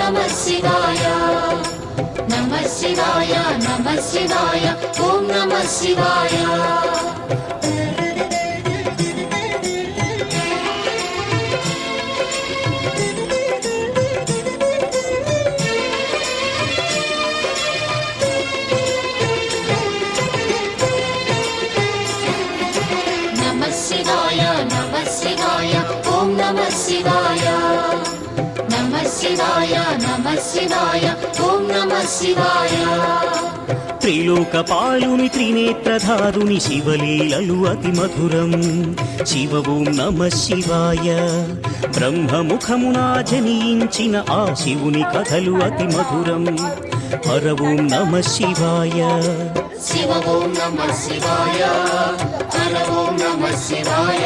నమః శివాయ నమః శివాయ నమః శివాయ ఓం నమః శివాయ నమః శివాయ ఓం నమః శివాయ నమః శివాయ నమః శివాయ ఓం నమః శివాయ త్రిలోకపాలుని త్రినేత్రధారుని శివలీలలు అతి మధురం శివ ఓం నమః శివాయ బ్రహ్మముఖమున జనించిన ఆ శివుని కథలు అతి మధురం హర ఓం నమః శివాయ శివ ఓం నమః శివాయ హర ఓం నమః శివాయ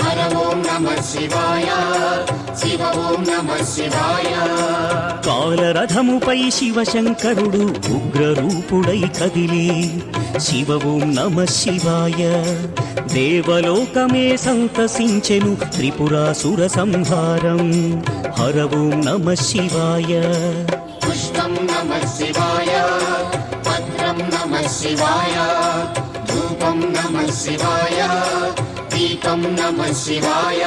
హర ఓం నమః శివాయ శివ ఓం నమః శివాయ కాలరథముపై శివశంకరుడు ఉగ్రరూపుడై కదిలి శివ ఓం నమః శివాయ దేవలోకమే సంతసించెను త్రిపురాసుర సంహారం హర ఓం నమః శివాయ పుష్పం నమః శివాయ పత్రం నమః శివాయ ధూపం నమః శివాయ దీపం నమః శివాయ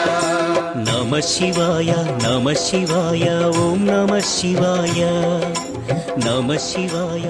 నమః శివాయ నమః శివాయ ఓం నమః శివాయ నమః శివాయ